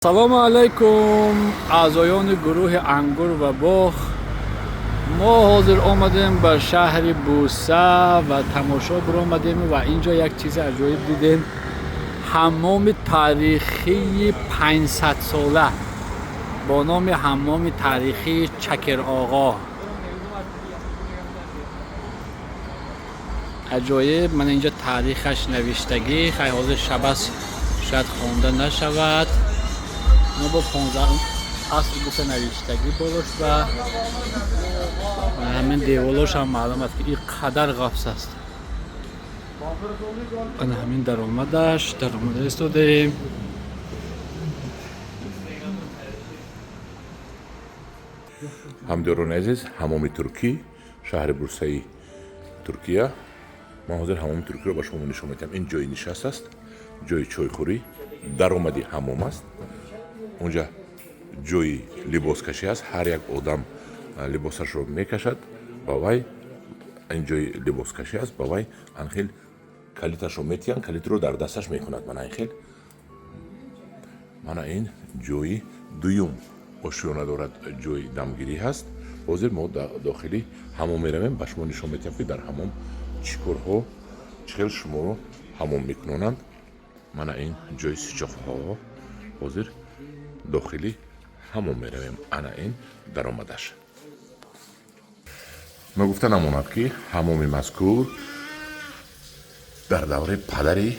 салому алайкум аъзоёни гурӯҳи ангур ва боғ. мо ҳозир омадем ба шаҳри Бурса ва тамошо биромадем ва инҷо як чизи аҷоиб дидем. ҳаммоми таърихии 500сола бо номи ҳаммоми таърихии Чакероғо. аҷоиб. Мана инҷо таърихаш навиштагӣ, хай ҳозир шаб аст, шояд хонда нашавад. бо 15 аср буса навиштагӣ болош ва ҳамин деволош ҳам маълум аст ки ин қадар ғафс аст. ана ҳамин даромада истодаем. ҳамдиёрони азиз, ҳамоми туркӣ, шаҳри бурсаи туркия. ман ҳозир ҳамоми туркиро ба шумо нишон медиҳам. ин ҷои нишаст аст, ҷои чойхӯрӣ, даромади ҳамом аст. онҷа ҷои либоскашӣ аст. ҳар як одам либосашро мекашад ба вай. ин ҷои либоскашӣ аст. ба вай анхел калиташро метиҳанд, калитро дар дасташ мекунад. мана анхел, мана ин ҷои дуюм ошёна дорад, ҷои дамгирӣ ҳаст. ҳозир мо дохили ҳамом меравем, ба шумо нишон медиҳам ки дар ҳамом чӣ корҳо, чӣ хел шуморо ҳамом мекунонанд. мана ин ҷои сиҷоқҳо. ҳозир дохили ҳамон меравем. ана ин даромадаш. мегуфта намонад ки ҳамоми мазкур дар давраи падари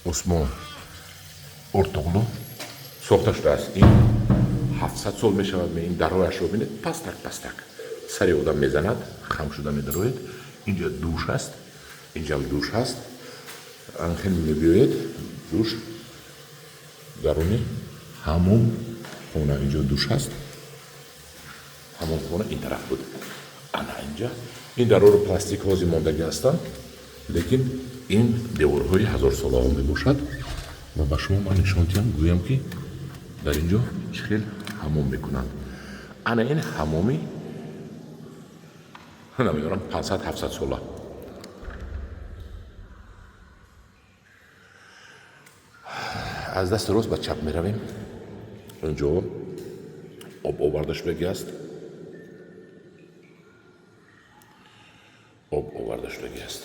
Усмон Ортуғлу сохта шудааст. ин 700 сол мешавад. ин дарояшро бинед, пастак сари одам мезанад, хам шуда медароед. инҷа душ аст, инҷам душ аст. анхел мебиёед душ даруни ҳамом хона. инҷо душ аст. ҳамон хона ин тараф буд. ана инҷа ин дароро пластикҳо зимондагӣ ҳастанд, лекин ин деворҳои ҳазорсолаҳо мебошад. ва ба шумо ман нишон диҳам, гӯям ки дар инҷо чӣ хел ҳамом мекунанд. ана ин ҳамоми намедонам 500-700 сола. аз дасти рост ба чап меравем. инҷо об овардашудагӣ аст. об овардашудагӣ аст.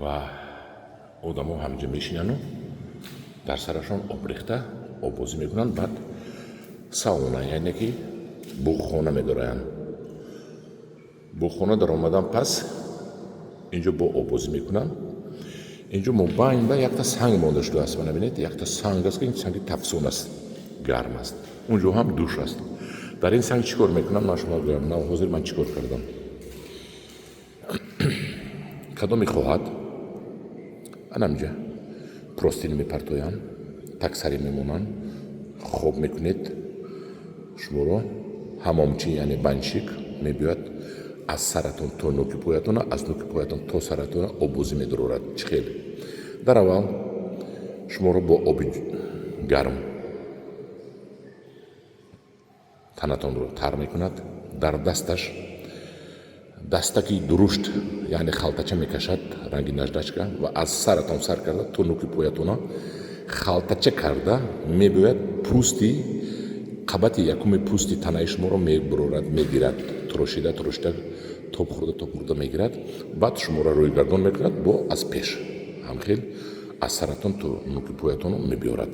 ва одамо ҳамҷа мешинану дар сарашон об рехта оббозӣ мекунанд. баъд сауна, яъне ки буғхона медоранд. буғхона дар омадан пас инҷо бо оббозӣ мекунанд. инҷо мубайн ба якта санг монда шудааст. мана бинед, якта санг аст ки ин санги тафсон аст, гарм аст. унҷо ҳам душ аст. дар ин санг чӣ кор мекунанд? ман шумо гӯям. ҳозир ман чӣ кор кардам. кадоме хоҳад анамҷа простин мепартоям, так сари мемонанд, хоб мекунед. шуморо ҳамомчӣ, яъне баншик мебиёяд аз саратон то ноки поятона, аз ноки поятон то саратона оббозӣ медорорад. чӣ хел? дар аввал шуморо бо оби гарм танатонро тар мекунад. дар дасташ дастаки дурушт, яъне халтача мекашад, ранги наждачка, ва аз саратон сар карда то ноки поятона халтача карда мебиёяд пӯсти қабати якуми пӯсти танаи шуморо мебурорад, мегирад. турошида тоб хӯрда мегирад. баъд шуморо рӯйгардон мекунад бо аз пеш ҳамхел аз саратон то ноки поятоно мебиёрад.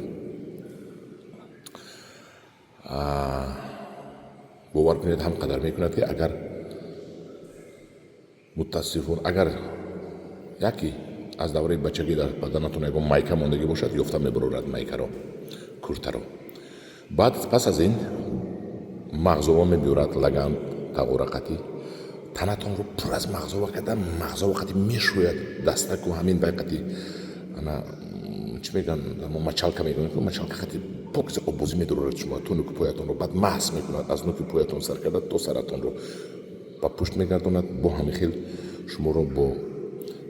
бовар кунед ҳам қадар мекунад ки агар мутаассифон агар яке аз давраи бачагӣ дар баданатон ягон майка мондагӣ бошад, ёфта мебурорад майкаро, куртаро. баъд пас аз ин мағзова мебиёрад, лаган, тағорақатӣ. танатонро пур аз мағзова карда, мағзова қати мешӯяд. дастаку ҳамин байқати ана чӣ мегӯянд, мачалка мегӯянд, мачалка қати покиза оббозӣ медорорад шумо то ноки поятонро. баъд маҳз мекунад, аз ноки поятон сар карда то саратонро ба пушт мегардонад. бо ҳамин хел шуморо бо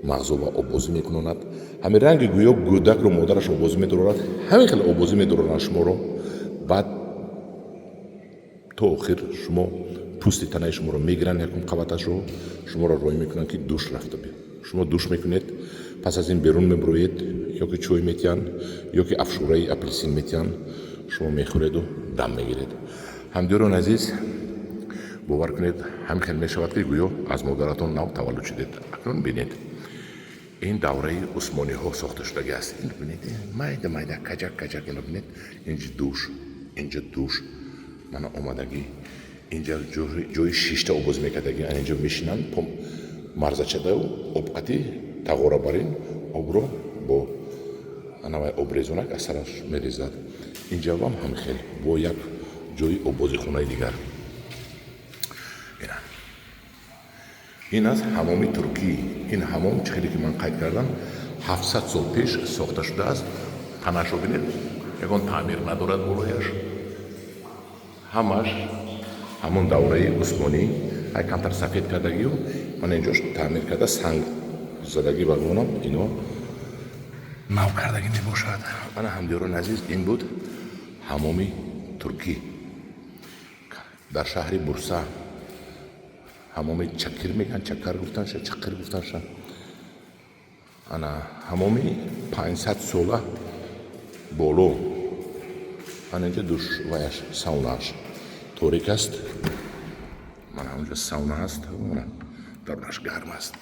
мағзова оббозӣ мекунонад. ҳамин ранги гӯё гӯдакро модараш оббозӣ медорорад. ҳамин хел оббозӣ медороранд шуморо. баъд то охир шумо пусти танаи шуморо мегиранд якум қабаташро, шуморо рой мекунанд ки душ рафта биё. Шумо душ мекунед, пас аз ин берун мебуроед, ё ки чой метиҳанд, ё ки афшураи апелсин метиҳанд, шумо мехӯреду дам мегиред. Ҳамдиёрон азиз, бовар кунед, ҳамин хел мешавад ки гӯё аз модаратон нав таваллуд шудед. Акнун бинед, ин давраи усмониҳо сохта шудагӣ аст. Ин бинед, майда майда каҷак ино бинед, инҷа душ мана омадагӣ, инҷа ҷои шишта обоз мекардагӣ, инҷа мешинанд, пом марзачадау обқати тағора барин обро бо анавай обрезунак аз сараш мерезад. Инҷавам ҳамин хел бо як ҷои обози хонаи дигар. ин аст ҳамоми туркӣ. Ин ҳамом чӣ хеле ки ман қайд кардам 700 сол пеш сохта шудааст. Панашро бинед, ягон таъмир надорад болояш. Ҳамаш ҳамон давраи усмонӣ, ҳай камтар сафед кардагию, ман инҷош таъмир карда санг задагӣ бармонам, ино нав кардагӣ мебошад. Мана ҳамдиёрони азиз, ин буд ҳамоми туркӣ дар шаҳри Бурса. ҳамоми чакир мегӯянд, чакар гуфтанша, чақир гуфтанша. ана ҳамоми 500 сола боло. ана инҷа душваяш, саунааш торик аст. мана ҳамунҷа сауна аст, дарунаш гарм аст.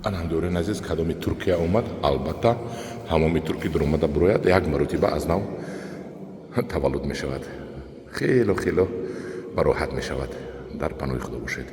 ана ҳамдиёрони азиз, кадоми Туркия омад, албатта ҳамоми туркӣ дуромада бирояд, як маротиба аз нав таваллуд мешавад. хело ба роҳат мешавад. дар паноҳи худо бошед.